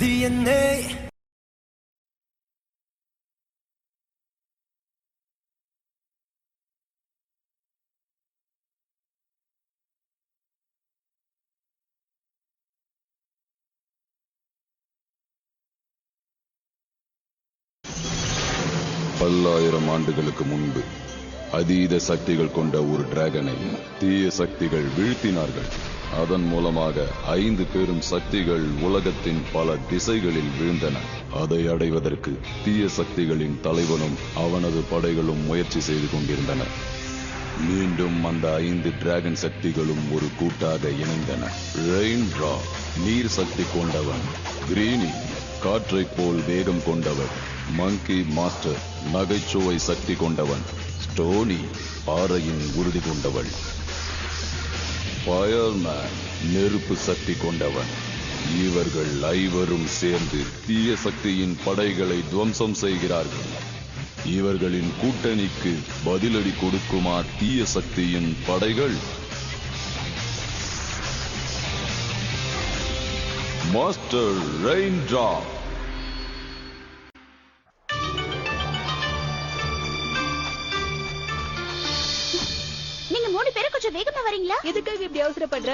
DNA. பல்லாயிரம் ஆண்டுகளுக்கு முன்பு அதீத சக்திகள் கொண்ட ஒரு டிராகனை தீய சக்திகள் வீழ்த்தினார்கள். அதன் மூலமாக 5 பெரும் சக்திகள் உலகத்தின் பல திசைகளில் வீழ்ந்தன. அதை அடைவதற்கு தீய சக்திகளின் தலைவனும் அவனது படைகளும் முயற்சி செய்து கொண்டிருந்தனர். மீண்டும் அந்த 5 டிராகன் சக்திகளும் ஒரு கூட்டாக இணைந்தன. ரெயின் டிராப் நீர் சக்தி கொண்டவன், கிரீனி காற்றை போல் வேகம் கொண்டவர், மங்கி மாஸ்டர் நகைச்சுவை சக்தி கொண்டவன், ஸ்டோனி பாறையின் உறுதி கொண்டவள், ஃபயர்மேன் நெருப்பு சக்தி கொண்டவன். இவர்கள் ஐவரும் சேர்ந்து தீய சக்தியின் படைகளை துவம்சம் செய்கிறார்கள். இவர்களின் கூட்டணிக்கு பதிலடி கொடுக்குமா தீய சக்தியின் படைகள்? Master rain drop. நீங்க 3 பேரும் கொஞ்சம் வேகமா வரீங்களா? எதுக்காக இப்படி அவசரப்படுற?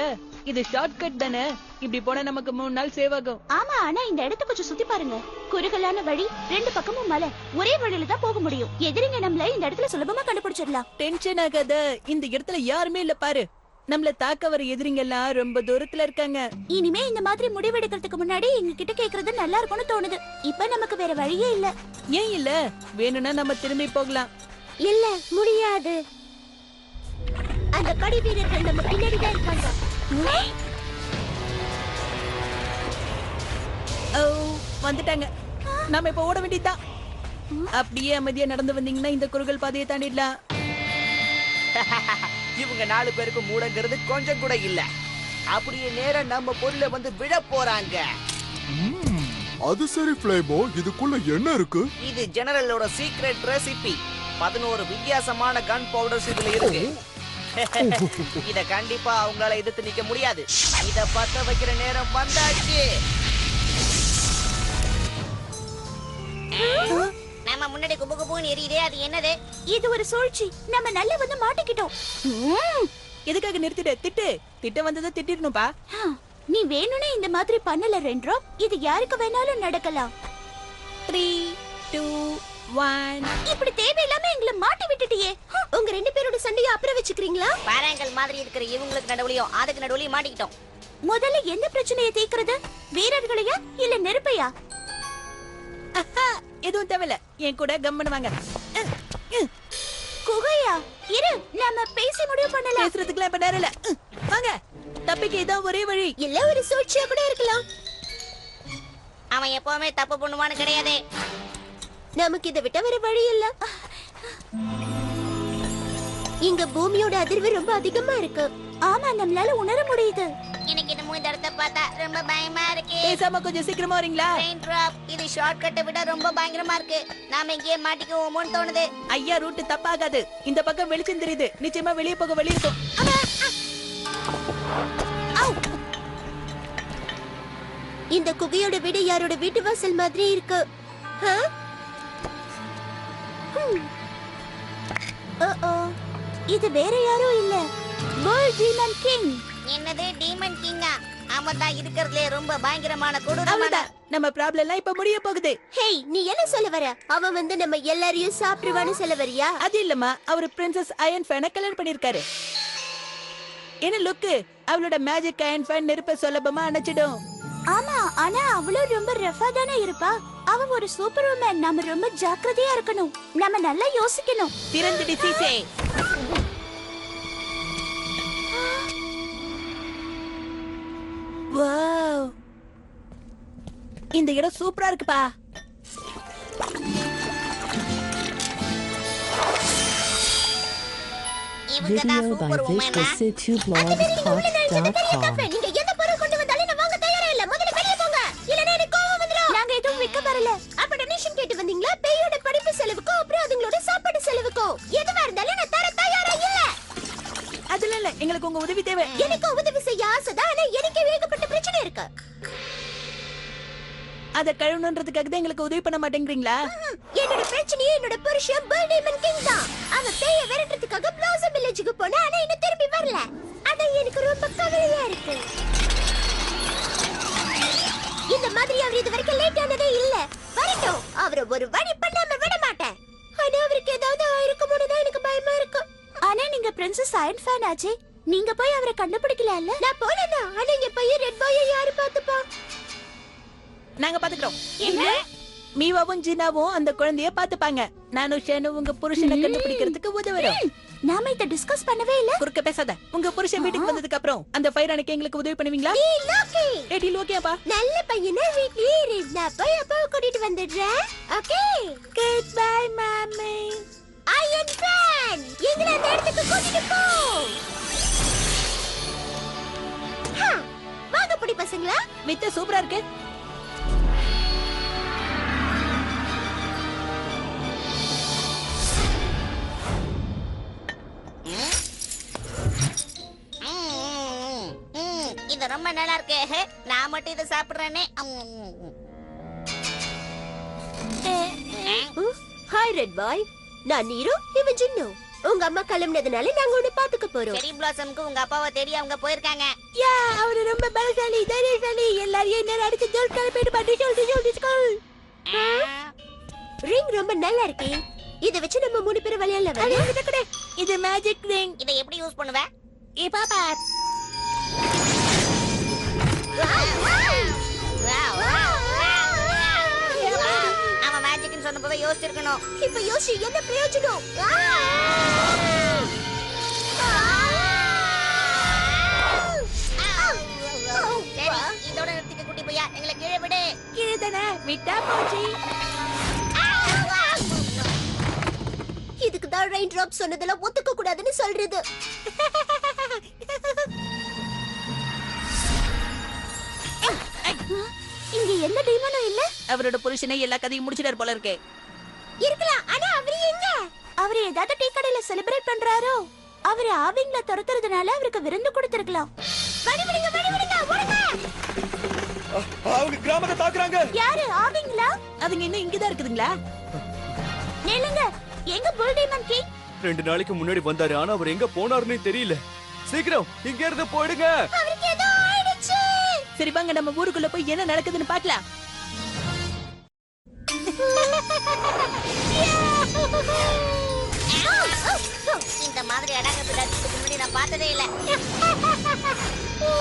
இது ஷார்ட் கட் தானே. இப்படி போனா நமக்கு 3 நாள் சேவ் ஆகும். ஆமா, ஆனா இந்த இடத்தை கொஞ்சம் சுத்தி பாருங்க. குறுகலான வழி, 2 பக்கமும் மலை. ஒரே வழியில தான் போக முடியும். எதிரிங்க நம்மள இந்த இடத்துல சுலபமா கண்டுபிடிச்சிடலாம். டென்ஷன் ஆகாத. இந்த இடத்துல யாருமே இல்ல பாரு. நம்மள தாக்க வர எதிரிங்க எல்லாம் ரொம்ப தூரத்துல இருக்காங்க. இனிமே இந்த மாதிரி முடிவெடுக்கிறதுக்கு முன்னாடி எங்க கிட்ட கேக்குறது நல்லா இருக்கும்னு தோணுது. இப்ப நமக்கு வேற வழியே இல்ல. ஏன் இல்ல? வேணும்னா நம்ம திரும்பி போகலாம். இல்ல, முடியாது. அந்த படை வீரர்கள் நம்ம பின்னாடி தான் இருக்காங்க. ஓ, வந்துட்டாங்க. நாம இப்ப ஓட வேண்டியதுதான். அப்படியே அமைதியா நடந்து வந்தீங்கன்னா இந்த குறுகல் பாதையை தாண்டிடலாம். இவங்க 4 பேருக்கு மூளைங்கிறது கொஞ்சம் கூட இல்ல. அப்படியே நேரா நம்ம பொருளை வந்து விழ போறாங்க. அது சரி ஃப்ளைபோ, இதுக்குள்ள என்ன இருக்கு? இது ஜெனரலோட சீக்ரெட் ரெசிபி. 11 வித்தியாசமான கன் பவுடர்ஸ் இதுல இருக்கு. இத கண்டிப்பா அவங்களால எதிர்த்து நிக்க முடியாது. இத பத்த வைக்கிற நேரம் வந்தாச்சு. நம்ம முன்னாடி குபுகுபுன்னு எரியுதே, அது என்னது? இது ஒரு சூழ்ச்சி. நம்ம நல்லா வந்து மாட்டிக்கிட்டோம். எதுக்காக நிறுத்திட்டு திட்ட வந்ததை திட்டிடணும்பா. நீ வேணும்னே இந்த மாதிரி பண்ணல ரெண்ட்ரோ. இது யாருக்கு வேணாலும் நடக்கலாம். 3, 2, 1. இப்படி தேவையில்லாம எங்களை மாட்டி விட்டுட்டியே. உங்க 2 பேரோட சண்டையை அப்புறம் வச்சுக்கிறீங்களா? பாறாங்கல் மாதிரி இருக்கிற இவங்களுக்கு நடுவுலயும் அதுக்கு நடுவுலயும் மாட்டிக்கிட்டோம். முதல்ல எந்த பிரச்சனையை தீர்க்கிறது? வீரர்களையா இல்ல நெருப்பையா? எதுவும் தேவையில்ல. என் கூட கம்மனு வாங்க. குகையா? இரு, நாம பேசி முடிவு பண்ணலாம். பேசுறதுக்குலாம் இப்ப நேரம் இல்ல. வாங்க, தப்பிக்க இதான் ஒரே வழி. இல்ல ஒரு சூழ்ச்சியா கூட இருக்கலாம். அவன் எப்பவுமே தப்பு பண்ணுவான்னு கிடையாது. நமக்கு இதை விட்ட வேற வழி இல்ல. இங்க பூமியோட அதிர்வு ரொம்ப அதிகமா இருக்கு. ஆமா, நம்மளால உணர முடியுது. எனக்கு இந்த இடத்தை பார்த்தா ரொம்ப பயமா இருக்கு. பேசாம கொஞ்சம் சீக்கிரமா வரீங்களா? ரெயின் டிராப், இது ஷார்ட் கட்டை விட ரொம்ப பயங்கரமா இருக்கு. நாம இங்கே மாட்டிக்குவோமோன்னு தோணுது. ஐயா, ரூட் தப்பாகாது. இந்த பக்கம் வெளிச்சம் தெரியுது. நிச்சயமா வெளியே போக வழி இருக்கும். இந்த குகையோட வீடு யாரோட வீட்டு வாசல் மாதிரி இருக்கு. இது வேற யாரும் இல்ல, புல் டீமன் கிங். என்னது டீமன் கிங்கா? அவன் தான் இருக்கிறதுலே ரொம்ப பயங்கரமான கொடூரமான. நம்ம ப்ராப்ளம் எல்லாம் இப்ப முடிய போகுது. ஹேய், நீ என்ன சொல்ல வர? அவன் வந்து நம்ம எல்லாரையும் சாப்பிடுவான்னு சொல்ல வரியா? அது இல்லம்மா, அவர் பிரின்சஸ் அயன் ஃபேனை கல்யாணம் பண்ணிருக்காரு. என்ன லுக்கு, அவளோட மேஜிக் அயன் ஃபேன் நெருப்ப சுலபமா அணைச்சிடும். ஆமா, ஆனா அவளும் ரொம்ப ரஃபா தானே இருப்பா. அவ ஒரு சூப்பர் உமன். நாம ரொம்ப ஜாக்கிரதையா இருக்கணும். நாம நல்லா யோசிக்கணும். திறந்துடி சீசே. வாவ், இந்த இடம் சூப்பரா இருக்குப்பா. Video by visualcitublogtalk.com. நீங்க எந்த பொருள் கொண்டு வந்தாலும் நான் வாங்க தயாரா இல்ல. முதல்ல வெளிய போங்க. இல்லனா எனக்கு கோவம் வந்துரும். நாங்க எதுவும் விக்க வரல. அப்ப டொனேஷன் கேட்டு வந்தீங்களா? பேயோட படிப்பு செலவுக்கோ அப்புறம் அதுங்களோட சாப்பாடு செலவுக்கோ எதுவா இருந்தாலும் நான் தர தயாரா இல்ல. அதுல இல்ல, எங்களுக்கு உங்க உதவி தேவை. எனக்கு உதவி செய்ய ஆசைதான், ஆனா எனக்கு ஏகப்பட்ட பிரச்சனை இருக்கு. அத கழுவணுன்றதுக்காக தான் எங்களுக்கு உதவி பண்ண மாட்டேங்கிறீங்களா? என்னோட பிரச்சனையே என்னோட புருஷன் பர்னிமன் கிங் தான். அவன் பேய விரட்டுறதுக்காக பிளாசம் வில்லேஜுக்கு போனா ஆனா இன்னும் திரும்பி வரல. அதான் எனக்கு ரொம்ப கவலையா இருக்கு. இந்த மாதிரி அவர் இது வரைக்கும் லேட் ஆனதே இல்ல. வரட்டும், அவரை ஒரு வழி பண்ணாம விட மாட்டேன். ஆனா அவருக்கு ஏதாவது ஆயிருக்குமோன்னு தான் எனக்கு பயமா இருக்கு. ஆனா நீங்க பிரின்சஸ் அயன் ஃபேன் ஆச்சே, நீங்க போய் அவரை கண்டுபிடிக்கலாம்ல? நான் போனேன். ஆனா இங்க போய் ரெட் பாயை யாரு பாத்துப்பா? நாங்க பாத்துக்கிறோம். என்ன? மீவாவும் ஜினாவும் அந்த குழந்தைய பாத்துப்பாங்க. நானும் ஷேனு உங்க புருஷனை கண்டுபிடிக்கிறதுக்கு உதவுறோம். நாம இத டிஸ்கஸ் பண்ணவே இல்ல. குறுக்க பேசாத. உங்க புருஷன் வீட்டுக்கு வந்ததுக்கு அப்புறம் அந்த ஃபயர் அணைக்க எங்களுக்கு உதவி பண்ணுவீங்களா? லோகி, ஏடி லோகியாப்பா, நல்ல பையனா வீட்லயே இரு. நான் போய் அப்பாவை கூட்டிட்டு வந்துடுறேன். ஓகே, குட் பை மாமி. அயன் ஃபேன், எங்களை அந்த இடத்துக்கு கூட்டிட்டு போ. வாங்க புடி பசங்களா. வித்த சூப்பரா இருக்கு. இது ரொம்ப நல்லா இருக்கு. நான் மட்டும் இதை சாப்பிடுறேனே. ஹாய் ரெட் பாய், நான் நீரு, இவன் ஜின்னு. உங்க அம்மா கிளம்பினதுனால நாங்க உன்னை பாத்துக்க போறோம். செரி பிளாசம்க்கு உங்க அப்பாவை தேடி அவங்க போயிருக்காங்க. யா, அவரு ரொம்ப பலசாலி, தைரியசாலி. எல்லாரையும் என்ன அடிச்சு ஜோல் கிளப்பிட்டு பாட்டி சொல்லி ஸ்கூல். ரிங் ரொம்ப நல்லா இருக்கு. இத வச்சு நம்ம 3 பேரும் விளையாடலாம். இது மேஜிக் ரிங். இதை எப்படி யூஸ் பண்ணுவ? இப்ப பார். அவன் மேஜிக்னு சொன்னப்பவே யோசிச்சிருக்கணும். இப்ப யோசி, என்ன பிரயோஜனம்? சரி, இதோட நிறுத்திக்க குட்டி பையா, எங்களை கீழே விடு. கீழே தானே விட்டா போச்சு. இதுக்கு தான் ரெயின் டிராப் சொன்னதெல்லாம் ஒத்துக்க கூடாதுன்னு சொல்றது. இங்க எந்த டீமனும் இல்ல. அவரோட புருஷனை எல்லா கதையும் முடிச்சிட்டார் போல இருக்கே. இருக்கலாம், ஆனா அவரு எங்க? அவரு ஏதாவது டீ கடையில செலிப்ரேட் பண்றாரோ? அவரு ஆவிங்கள துரத்துறதுனால அவருக்கு விருந்து கொடுத்திருக்கலாம். வடி விடுங்க, ஓடுங்க. அவங்க கிராமத்தை தாக்குறாங்க. யாரு ஆவிங்களா? அதுங்க இன்னும் இங்கதான் இருக்குதுங்களா? நில்லுங்க, எங்க புல் டீமன் கிங்? 2 நாளைக்கு முன்னாடி வந்தாரு, ஆனா அவர் எங்க போனாருன்னு தெரியல. சீக்கிரம் இங்க இருந்து போயிடுங்க. அவருக்கு ஏதோ ஆயிடுச்சு. சரி வாங்க, நம்ம ஊருக்குள்ள போய் என்ன நடக்குதுன்னு பார்க்கலாம். இந்த மாதிரி அடங்கப்பட்டு அடிச்சதுக்கு முன்னாடி நான் பார்த்ததே இல்ல.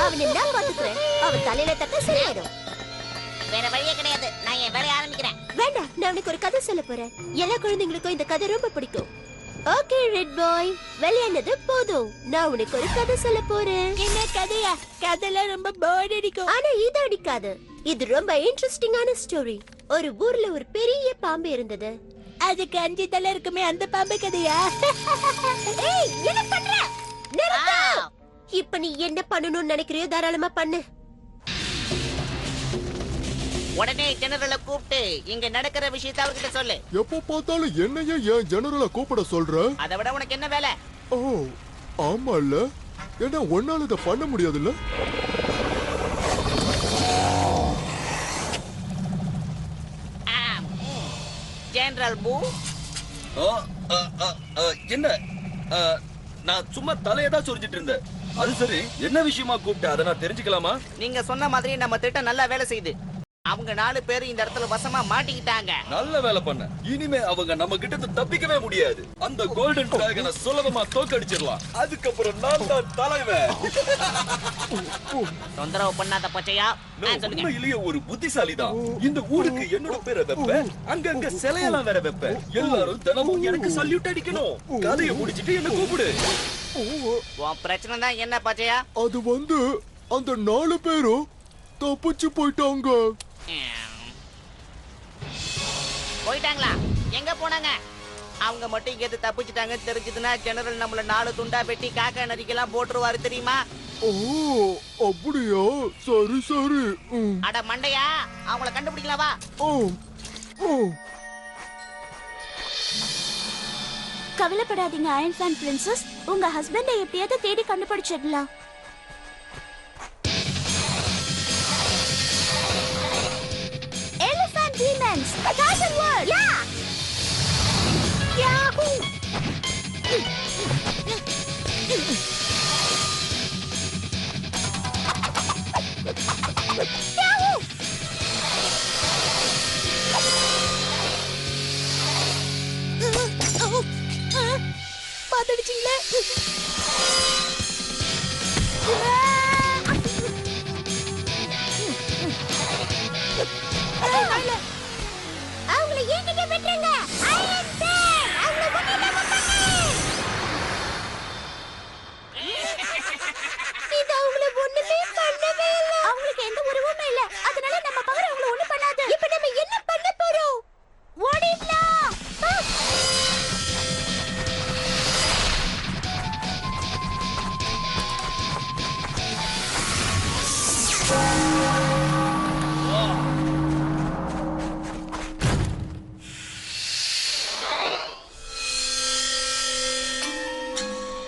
அவனை நான் பாத்துக்கிறேன். அவன் தலையில தட்ட சரியாயிடும். வேற வழியே கிடையாது. நான் என் வேலையை ஆரம்பிக்கிறேன். வேண்டாம், நான் உனக்கு ஒரு கதை சொல்ல போறேன். எல்லா குழந்தைங்களுக்கும் இந்த கதை ரொம்ப பிடிக்கும். ஓகே ரெட் பாய், விளையாடுனது போதும். நான் உனக்கு ஒரு கதை சொல்ல போறேன். என்ன கதையா? கதைலாம் ரொம்ப போர் அடிக்கும். ஆனா இது அடிக்காது. இது ரொம்ப இன்ட்ரெஸ்டிங்கான ஸ்டோரி. ஒரு ஊர்ல ஒரு பெரிய பாம்பு இருந்தது. அதுக்கு 5 தலை இருக்குமே, அந்த பாம்பு கதையா? ஏய், என்ன பண்ற? நிறுத்து. ஆ. இப்ப நீ என்ன பண்ணணும்னு நினைக்கிறியோ தாராளமா பண்ணு. உடனே ஜெனரலை கூப்பிட்டு இங்க நடக்கிற விஷயத்தை அவர்கிட்ட சொல்லு. எப்ப பார்த்தாலும் என்னையே ஏன் ஜெனரலா கூப்பிட சொல்ற? அதை விட உனக்கு என்ன வேலை? ஓ ஆமால, ஏன்னா ஒன்னால இதை பண்ண முடியாதுல்ல. ஜெனரல் பூ, என்ன நான் சும்மா தலையதான் சொரிஞ்சிட்டு இருந்தேன். அது சரி, என்ன விஷயமா கூப்பிட்ட, அதை நான் தெரிஞ்சுக்கலாமா? நீங்க சொன்ன மாதிரி நம்ம திட்டம் நல்லா வேலை செய்யுது. அவங்க 4 பேரும் இந்த இடத்துல வசமா மாட்டிக்கிட்டாங்க. நல்ல வேலை பண்ண. இனிமே அவங்க நம்ம கிட்ட தப்பிக்கவே முடியாது. அந்த கோல்டன் டிராகனை சுலபமா தோக்கடிச்சிடலாம். அதுக்கப்புறம் நான் தான் தலைவன். தொந்தரவு பண்ணாத பச்சையா. நான் சொல்லுங்க. உண்மையிலேயே ஒரு புத்திசாலி தான். இந்த ஊருக்கு என்னோட பேரை வைப்பேன். அங்கங்க சிலையெல்லாம் வேற வைப்பேன். எல்லாரும் தினமும் எனக்கு சல்யூட் அடிக்கணும். கதையை முடிச்சிட்டு என்ன கூப்பிடு. உன் பிரச்சனை தான் என்ன பச்சையா? அது வந்து அந்த 4 பேரும் தப்பிச்சு போயிட்டாங்க. போயிட்டாங்களா? எங்க போனாங்க? அவங்க மட்டும் இங்க தப்பிச்சுட்டாங்க தெரிஞ்சதுன்னா ஜெனரல் நம்மள 4 துண்டா வெட்டி காக்கா நரிக்கெல்லாம் போட்டுருவாரு தெரியுமா? ஓ அப்படியா? சரி சரி. அட மண்டையா, அவங்கள கண்டுபிடிக்கலாவா? கவலைப்படாதீங்க அயன் ஃபேன் பிரின்சஸ். உங்க ஹஸ்பண்டை எப்படியாவது தேடி கண்டுபிடிச்சிடலாம். பாத்துடுச்சிங்களே. அவங்களை என்கிட்ட விட்டுருங்க. Iron Man, அவங்களை ஒண்ணும் பண்ணு. இது அவங்கள ஒண்ணுமே பண்ணவே இல்ல. அவங்களுக்கு எந்த உருவமும் இல்ல. அதனால நம்ம பவர் அவங்கள ஒண்ணும் பண்ணாது. இப்போ நம்ம என்ன பண்ண போறோம்? ஓடிடலாம்.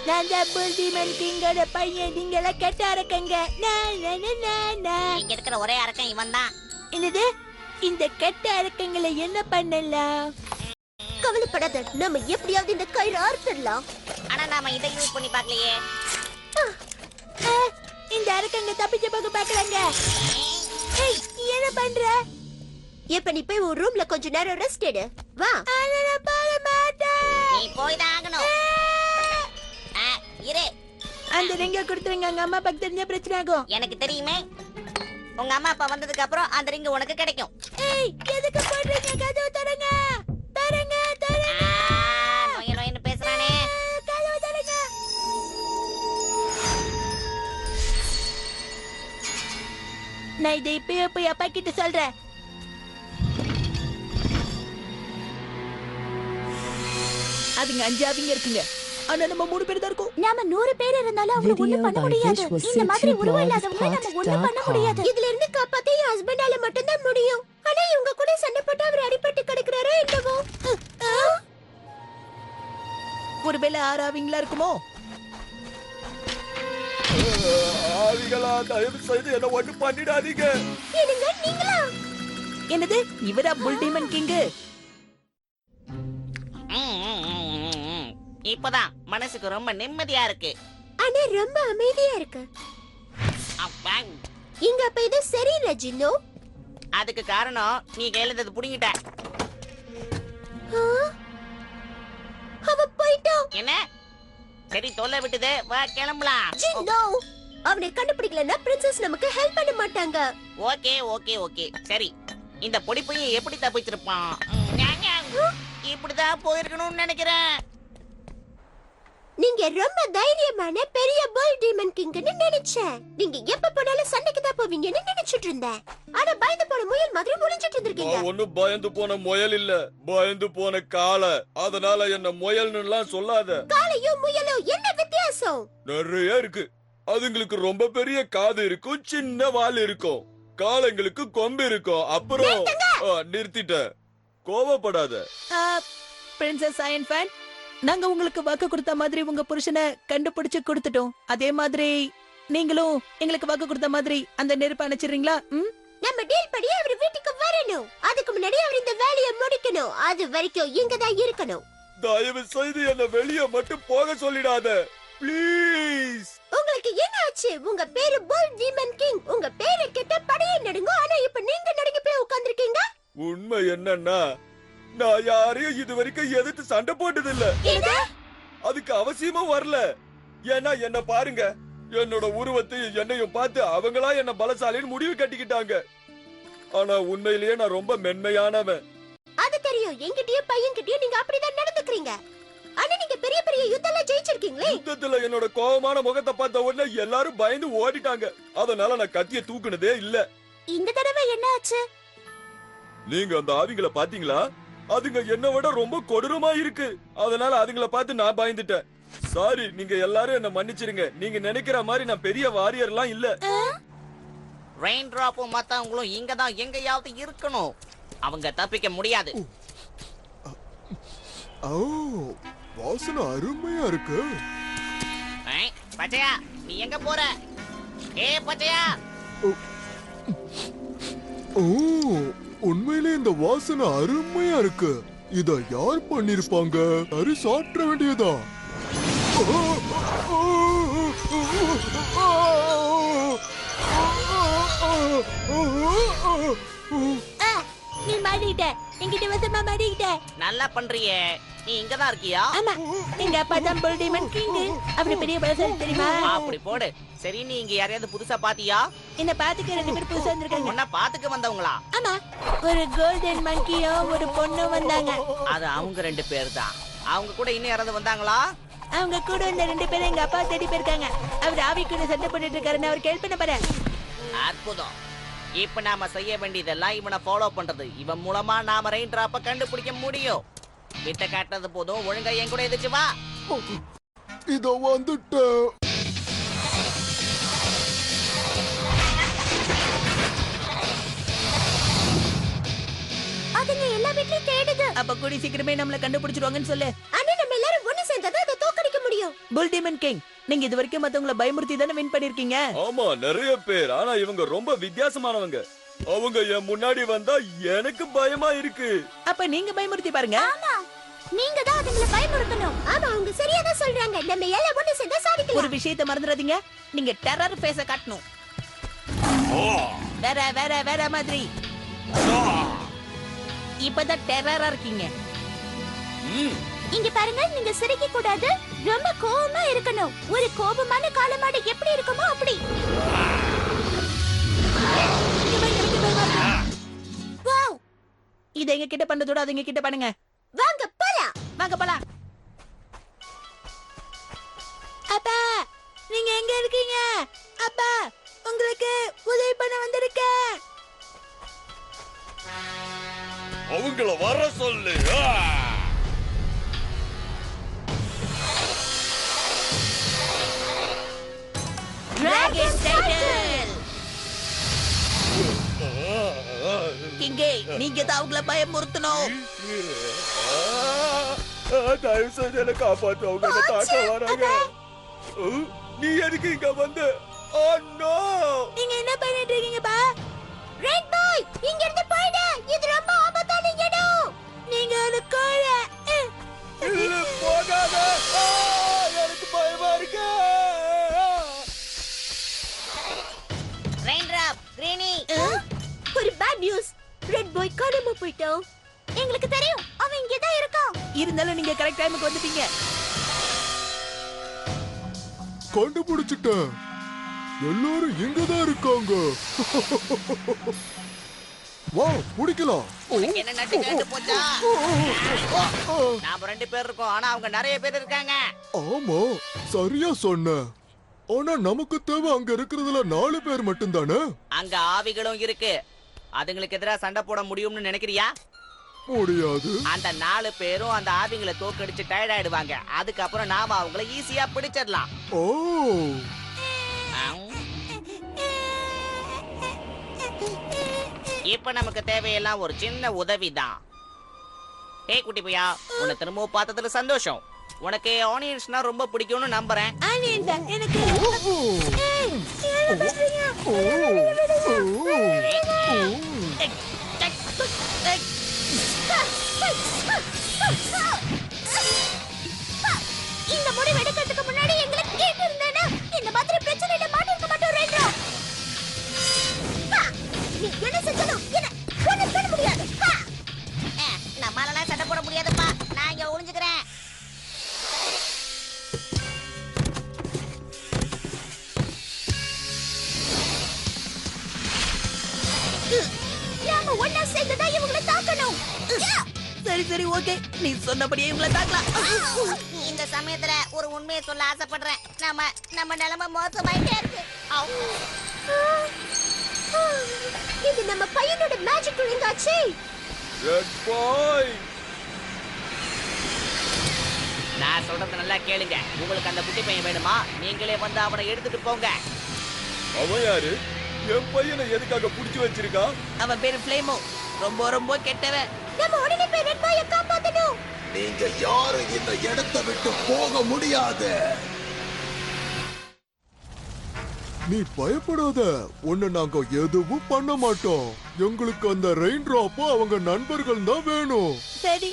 நான் தான் புல்டிமன் கிங்கோட பையன். நீங்க எல்லாம் கெட்ட அரக்கங்க. இங்க இருக்கிற ஒரே அரக்கன் இவன் தான். என்னது? இந்த கெட்ட அரக்கங்களை என்ன பண்ணலாம்? கவலைப்படாத, நம்ம எப்படியாவது இந்த கயிறு அறுத்துடலாம். ஆனா நாம இதை யூஸ் பண்ணி பார்க்கலையே. இந்த அரக்கங்க தப்பிச்சு போக பாக்குறாங்க. ஏய், நீ என்ன பண்ற? இப்ப நீ போய் ஒரு ரூம்ல கொஞ்ச நேரம் ரெஸ்ட் எடு. வா. நான் போக மாட்டேன். நீ போய் தான் ஆகணும். இரு, அந்த ரிங்க கொடுத்துருங்க. அங்க அம்மா பக்கம் தெரிஞ்ச பிரச்சனை ஆகும். எனக்கு தெரியுமே. உங்க அம்மா அப்பா வந்ததுக்கு அப்புறம் அந்த ரிங் உனக்கு கிடைக்கும். ஏய், எதுக்கு போடுறீங்க? கதவு தரங்க. தரங்க, தரங்க. நோய நோயன்னு பேசுறானே. கதவு தரங்க. நான் இதை இப்பயே போய் அப்பா கிட்ட சொல்றேன். அதுங்க 5 அவங்க இருக்குங்க. ஆனா நம்ம 3 பேர் தான் இருக்கோம். நாம 100 பேர் இருந்தாலும் அவங்க ஒண்ணும் பண்ண முடியாது. இந்த மாதிரி உருவம் இல்லாதவங்க நம்ம ஒண்ணும் பண்ண முடியாது. இதுல இருந்து காப்பாத்த என் ஹஸ்பண்டால மட்டும் தான் முடியும். ஆனா இவங்க கூட சண்டை போட்டு அவர் அடிபட்டு கிடக்குறாரோ என்னவோ. ஒருவேளை 6 அவங்களா இருக்குமோ? ஆவிகளா, தயவு செய்து என்ன ஒண்ணு பண்ணிடாதீங்க. என்னங்க நீங்களா? என்னது? இவரா புல்டிமன் கிங்? இப்பதான் மனசுக்கு ரொம்ப நிம்மதியா இருக்கு. ஆனா ரொம்ப அமைதியா இருக்கு. அப்பா, இங்க அப்ப இது சரியில்லை ஜின்னோ. அதுக்கு காரணம் நீ எழுந்தது புடிங்கிட்ட. அவ போயிட்டான். என்ன? சரி, தொல்லை விட்டுது, வா கிளம்பலாம். ஜின்னோ, அவனை கண்டுபிடிக்கலன்னா பிரின்சஸ் நமக்கு ஹெல்ப் பண்ண மாட்டாங்க. ஓகே ஓகே ஓகே, சரி. இந்த பொடிப்பையும் எப்படி தப்பிச்சிருப்பான்? இப்படிதான் போயிருக்கணும்னு நினைக்கிறேன். நீங்க ரொம்ப தைரியமான பெரிய புல் டீமன் கிங்னு நினைச்சேன். நீங்க எப்ப போனாலும் சண்டைக்கு தான் போவீங்கன்னு நினைச்சிட்டு இருந்தேன். ஆனா பயந்து போன முயல் மாதிரி முழிஞ்சிட்டு இருந்திருக்கீங்க. நான் ஒண்ணும் பயந்து போன முயல் இல்ல, பயந்து போன காளை. அதனால என்ன முயல்னுலாம் சொல்லாத. காளையும் முயலும் என்ன வித்தியாசம்? நிறைய இருக்கு. அதுங்களுக்கு ரொம்ப பெரிய காது இருக்கும், சின்ன வால் இருக்கும். காளைங்களுக்கு கொம்பு இருக்கும். அப்புறம் நிறுத்திட்ட. கோவப்படாத. பிரின்சஸ் அயன் ஃபேன், நாங்க உங்களுக்கு வாக்கு கொடுத்த மாதிரி உங்க புருஷனை கண்டுபிடிச்சு கொடுத்துட்டோம். அதே மாதிரி நீங்களும் எங்களுக்கு வாக்கு கொடுத்த மாதிரி அந்த நெருப்பு அணைச்சிடுறீங்களா? நம்ம டீல் படி அவர் வீட்டுக்கு வரணும். அதுக்கு முன்னாடி அவர் இந்த வேலையை முடிக்கணும். அது வரைக்கும் இங்க தான் இருக்கணும். தயவு செய்து என்ன வெளியே மட்டும் போக சொல்லிடாத, ப்ளீஸ். உங்களுக்கு என்ன ஆச்சு? உங்க பேரு புல் டீமன் கிங். உங்க பேரை கேட்ட படையே நடுங்க. ஆனா இப்ப நீங்க நடுங்கி போய் உட்கார்ந்திருக்கீங்க. உண்மை என்னன்னா, நான் யாரையும் இது வரைக்கும் எதிர்த்து சண்டை போட்டது இல்ல. அதுக்கு அவசியமும் வரல. ஏன்னா என்ன பாருங்க, என்னோட உருவத்தையும் என்னையும் பார்த்து அவங்களா என்ன பலசாலின்னு முடிவு கட்டிக்கிட்டாங்க. ஆனா உண்மையிலேயே நான் ரொம்ப மென்மையானவன். அது தெரியும். என்கிட்டயும் பையன்கிட்டயும் நீங்க அப்படிதான் நடந்துக்கிறீங்க. ஆனா நீங்க பெரிய பெரிய யுத்தம்ல ஜெயிச்சிருக்கீங்களே. யுத்தத்துல என்னோட கோபமான முகத்தை பார்த்த உடனே எல்லாரும் பயந்து ஓடிட்டாங்க. அதனால நான் கத்திய தூக்குனதே இல்ல. இந்த தடவை என்ன ஆச்சு? நீங்க அந்த ஆவிங்களை பாத்தீங்களா? அதுங்க என்ன விட ரொம்ப கொடூரமா இருக்கு. அதனால அதுங்கள பார்த்து நான் பயந்துட்டேன். சாரி, நீங்க எல்லாரும் என்ன மன்னிச்சிருங்க. நீங்க நினைக்கிற மாதிரி நான் பெரிய வாரியர்லாம் இல்ல. ரெயின் டிராப்பும் மத்தவங்களும் இங்க தான் எங்கயாவது இருக்கணும். அவங்க தப்பிக்க முடியாது. வாசனை அருமையா இருக்கு. பச்சையா, நீ எங்க போற? பச்சையா. உண்மையிலே இந்த வாசனை அருமையா இருக்கு. இத யார் பண்ணிருப்பாங்க? சரி, சாப்பிட வேண்டியதா? நீ மாட்டிக்கிட்ட என்கிட்ட வசமா மாட்டிக்கிட்ட. நல்லா பண்றியே. நீ இங்கதான் இருக்கியா? ஆமா, எங்க அப்பா தான் புல் டீமன் கிங். அப்படி பெரிய பலசாலி தெரியுமா? அப்படி போடு. சரி, நீ இங்க யாரையாவது புதுசா பாத்தியா? என்ன பாத்துக்க 2 பேர் புதுசா வந்திருக்காங்க. உன்ன பாத்துக்க வந்தவங்களா? ஆமா, ஒரு கோல்டன் மங்கியும் ஒரு பொண்ணும் வந்தாங்க. அது அவங்க 2 பேர் தான். அவங்க கூட இன்னும் யாராவது வந்தாங்களா? அவங்க கூட இந்த 2 பேரும் எங்க அப்பா தேடி போயிருக்காங்க. அவர் ஆவி கூட சண்டை போட்டுட்டு இருக்காருன்னு அவர் ஹெல்ப் பண்ண போறேன். அற்புதம். இப்ப நாம செய்ய வேண்டியதெல்லாம் இவனை ஃபாலோ பண்றது. இவன் மூலமா நாம ரெயின் டிராப்ப கண்டுபிடிக்க முடியும். வித்த காட்டுறது போதும், ஒழுங்கா என் கூட எதிர்த்து வா. இதோ வந்துட்டேன். அதுங்க எல்லா வீட்லயும் தேடுது. அப்ப கூடி சீக்கிரமே நம்மள கண்டுபிடிச்சிருவாங்கன்னு சொல்லு. ஆனா நம்ம எல்லாரும் ஒண்ணு சேர்ந்தா அதை தோக்கடிக்க முடியும். புல் டீமன் கிங், நீங்க இது வரைக்கும் மத்தவங்கள பயமுறுத்தி தானே வின் பண்ணிருக்கீங்க. ஆமா, நிறைய பேர். ஆனா இவங்க ரொம்ப வித்தியாசமானவங்க. அவங்க என் முன்னாடி வந்தா எனக்கு பயமா இருக்கு. அப்ப நீங்க பயமுறுத்தி பாருங்க. ஆமா, நீங்க தான் அதுங்களை பயமுறுத்தணும். ஆமா, அவங்க சரியா தான் சொல்றாங்க. நம்ம எல்லாம் ஒண்ணு சேர்ந்தா சாதிக்கலாம். ஒரு விஷயத்தை மறந்துடாதீங்க, நீங்க டெரர் ஃபேஸ காட்டணும். வேற வேற வேற மாதிரி. இப்பதான் டெரரா இருக்கீங்க. இங்க பாருங்க, நீங்க சிரிக்க கூடாது, ரொம்ப கோவமா இருக்கணும். ஒரு கோபமான காளமாடு எப்படி இருக்குமோ அப்படி. வாவ், இத எங்க கிட்ட பண்றதோட அது எங்க கிட்ட பண்ணுங்க. வாங்க போலாம். வாங்க போலாம். அப்பா, நீங்க எங்க இருக்கீங்க? அப்பா, உங்களுக்கு உதவி பண்ண வந்திருக்கேன். அவங்கள வர சொல்லு. Dragon title. கிங்கே, நீங்க தான் அவங்கள பயமுறுத்தணும். தயவு செஞ்சு என்ன காப்பாத்து. அவங்க என்ன தாக்க வராங்க. நீ எதுக்கு இங்க வந்து? நீங்க என்ன பண்ணிட்டு இருக்கீங்கப்பா? ரெட் பாய், இங்க இருந்து போயிடு. இது ரொம்ப ஆபத்தான இடம். நீங்க ஒரு கோழை. போகாத. எனக்கு பயமா இருக்கு. Rain drop, கிரீனி. ஒரு பேட் நியூஸ். ரெட் பாய் காணாம போயிட்டான். எங்களுக்கு தெரியும், அவன் இங்க தான் இருக்கான். இருந்தாலும் நீங்க கரெக்ட் டைமுக்கு வந்துட்டீங்க. கண்டுபிடிச்சிட்டேன். எல்லாரும் இங்கதான் இருக்காங்க. வா, முடிக்கலாம். உனக்கு என்ன நட்டு கேட்டு போச்சா? நாம 2 பேர் இருக்கோம், ஆனா அவங்க நிறைய பேர் இருக்காங்க. ஆமா, சரியா சொன்ன. ஆனா நமக்கு தேவை அங்க இருக்கிறதுல 4 பேர் மட்டும்தானே. அங்க ஆவிகளும் இருக்கு. அதுங்களுக்கு எதிராக சண்டை போட முடியும்னு நினைக்கிறியா? முடியாது. அந்த 4 பேரும் அந்த ஆவிங்களை தோக்கடிச்சு டயர்ட் ஆயிடுவாங்க. அதுக்கப்புறம் நாம அவங்கள ஈஸியா பிடிச்சிடலாம். ஓ, இப்ப நமக்கு தேவையெல்லாம் ஒரு சின்ன உதவிதான். ஏய் குட்டி பையா, உன்னை திரும்பவும் பார்த்ததுல சந்தோஷம். உனக்கு ஆனியன்ஸ்னா ரொம்ப பிடிக்கும்னு நம்புறேன். ஆனியன் தான் எனக்கு. ஏய், என்ன பண்றீங்க? இந்த முடிவு எடுக்கிறதுக்கு முன்னாடி எங்களை கேட்டு இருந்தேன்னா இந்த மாதிரி பிரச்சனையில மாட்டிருக்க மாட்டோம். ரெட்ரோ, நீ என்ன செஞ்சாலும் என்ன ஒண்ணும் பண்ண முடியாது. நம்மளால சண்டை போட முடியாதுப்பா. நான் இங்க ஒளிஞ்சுக்கிறேன். நாம ஒண்ணா சேர்ந்துதான் இவங்களை தாக்கணும். சரி சரி, ஓகே, நீ சொன்னபடியே இவங்கள தாக்கலாம். இந்த சமயத்துல ஒரு உண்மையை சொல்ல ஆசைப்படுறேன். நம்ம நிலைமை மோசமாயிட்டே இருக்கு. இது நம்ம பையனோட மேஜிக் ரிங் ஆச்சே. ரெட் பாய், நான் சொல்றது நல்லா கேளுங்க. உங்களுக்கு அந்த குட்டி பையன் வேணுமா? நீங்களே வந்து அவனை எடுத்துட்டு போங்க. அவன் யாரு? என் பையனை எதுக்காக புடிச்சு வச்சிருக்கான்? அவன் பேரு ஃப்ளேமோ. ரொம்ப ரொம்ப கெட்டவன். நம்ம உடனே போய் ரெட் பாயை காப்பாத்தணும். நீங்க யாரும் இந்த இடத்தை விட்டு போக முடியாது. நீ பயப்படாத. உன்னை நாங்க எதுவும் பண்ண மாட்டோம். எங்களுக்கு அந்த ரெயின் டிராப்பும் அவங்க நண்பர்கள் தான் வேணும். சரி,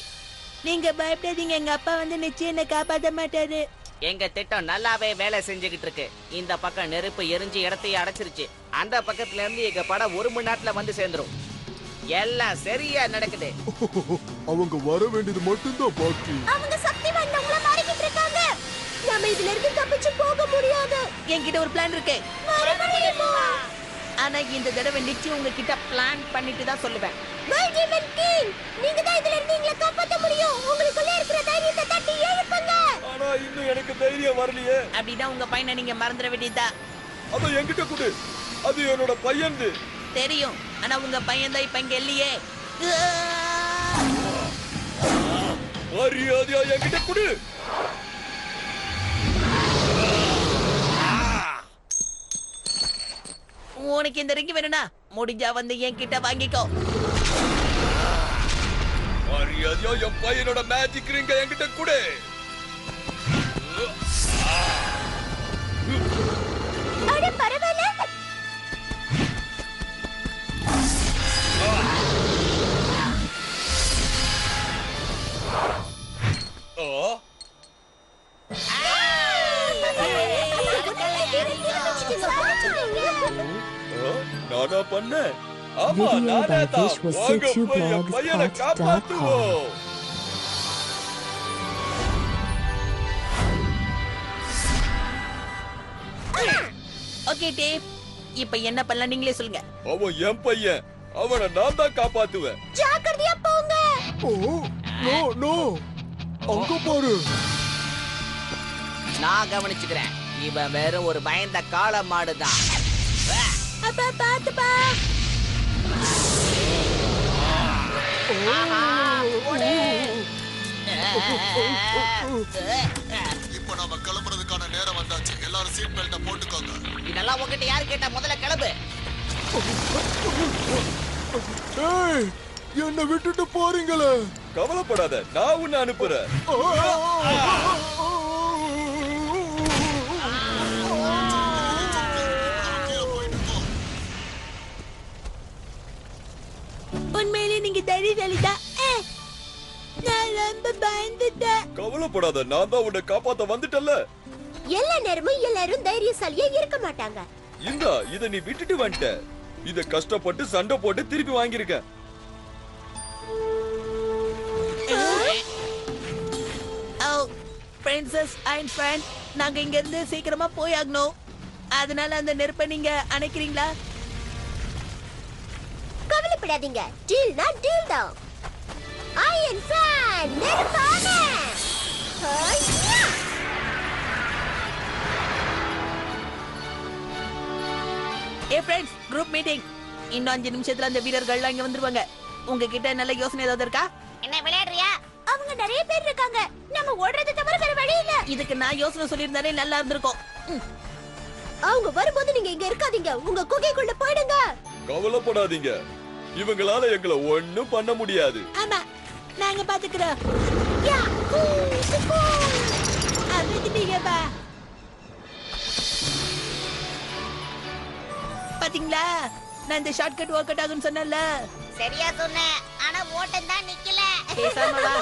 நீங்க பயப்படாதீங்க. எங்க அப்பா வந்து நிச்சயம் என்ன காப்பாத்த மாட்டாரு. எங்க திட்டம் நல்லாவே வேலை செஞ்சுக்கிட்டு இருக்கு. இந்த பக்கம் நெருப்பு எரிஞ்சு இடத்தையே அடைச்சிருச்சு. அந்த பக்கத்துல இருந்து எங்க படம் 1 மணி நேரத்துல வந்து சேர்ந்துரும். எல்லாம் சரியா நடக்குது. அவங்க வர வேண்டியது மட்டும்தான் பாக்கி. அவங்க சக்தி வாய்ந்தவங்கள மாறிக்கிட்டு இருக்காங்க. நாம இதுல இருந்து தப்பிச்சு போக முடியாது. என்கிட்ட ஒரு பிளான் இருக்கு. மறுபடியுமா? ஆனா இந்த தடவை நிச்சயம் உங்ககிட்ட பிளான் பண்ணிட்டு தான் சொல்லுவேன். World Demon King, நீங்க தான் இதுல இருந்து எங்களை காப்பாத்த முடியும். உங்களுக்குள்ள இருக்கிற தைரியத்தை தட்டி எழுப்புங்க. ஆனா இன்னும் எனக்கு தைரியம் வரலையே. அப்படின்னா உங்க பையனை நீங்க மறந்துட வேண்டியதா? அத என்கிட்ட கொடு. அது என்னோட பையன்து. தெரியும், ஆனா உங்க பையன் தான் இப்ப இங்க இல்லையே. மரியாதையா என்கிட்ட கொடு. உனக்கு இந்த ரிங் வேணும்னா முடிஞ்சா வந்து என்கிட்ட வாங்கிக்கோ. மரியாதையா என் பையனோட மேஜிக் ரிங்க என்கிட்ட கொடு. அட பரவாயில்ல. நானா பண்ண? ஆமா, Video நானே by தான். Vishwa வாங்க Situ போய் என் Blogs பையனை Podcast.com. காப்பாத்துவோம். ஓகே டேப், இப்ப என்ன பண்ணலாம் நீங்களே சொல்லுங்க. அவன் என் பையன். அவனை நான் தான் காப்பாத்துவேன். ஜாக்கிரதையா போங்க. ஓ நோ நோ, அங்க பாரு. நான் கவனிச்சுக்கிறேன். இவன் வெறும் ஒரு பயந்த காளை மாடுதான். அப்பா பாத்துப்பா. இப்போ நாம கிளம்புறதுக்கான நேரம் வந்தாச்சு. எல்லாரும் சீட் பெல்ட்ட போட்டுக்கோங்க. இதெல்லாம் உங்ககிட்ட யாரு கேட்டா? முதல்ல கிளம்பு. ஏய், என்ன விட்டுட்டு போறீங்களே. கவலைப்படாத, நான் உன்னை அனுப்புறேன். உண்மையிலே நீங்க தைரியசாலிதான். நான் ரொம்ப பயந்துட்டேன். கவலைப்படாத, நான் தான் உன்னை காப்பாத்த வந்துட்டல்ல. எல்லா நேரமும் எல்லாரும் தைரியசாலியா இருக்க மாட்டாங்க. இந்தா, இத நீ விட்டுட்டு வந்துட்ட. இத கஷ்டப்பட்டு சண்டை போட்டு திருப்பி வாங்கியிருக்க. பிரின்சஸ் அண்ட் ஃப்ரெண்ட், நாங்க இங்க இருந்து சீக்கிரமா போய் ஆகணும். அதனால அந்த நெருப்பை நீங்க அணைக்கிறீங்களா? கவலைப்படாதீங்க, டீல்னா டீல் தான். அயன் ஃபேன் நெருப்பான. ஏ ஃப்ரெண்ட்ஸ், குரூப் மீட்டிங். இன்னும் 5 நிமிஷத்துல அந்த வீரர்கள்லாம் இங்க வந்துருவாங்க. உங்ககிட்ட நல்ல யோசனை ஏதாவது இருக்கா? என்ன விளையாடுறியா? அவங்க நிறைய பேர் இருக்காங்க. நம்ம ஓடுறது தவிர வேற வழி இல்ல. இதுக்கு நான் யோசனை சொல்லியிருந்தாலே நல்லா இருந்திருக்கும். அவங்க வரும்போது நீங்க இங்க இருக்காதீங்க. உங்க குகைக்குள்ள போயிடுங்க. கவலைப்படாதீங்க, இவங்களால எங்களை ஒண்ணும் பண்ண முடியாது. ஆமா, நாங்க பாத்துக்கிறோம். யா, கூ, கூ. அதுக்கிட்டீங்கப்பா. பாத்தீங்களா, நான் இந்த ஷார்ட்கட் ஒர்க் அவுட் ஆகும்னு சொன்னேன்ல. சரியா சொன்ன. ஆனா ஓட்டம் தான் நிக்கல. பேசாம வா.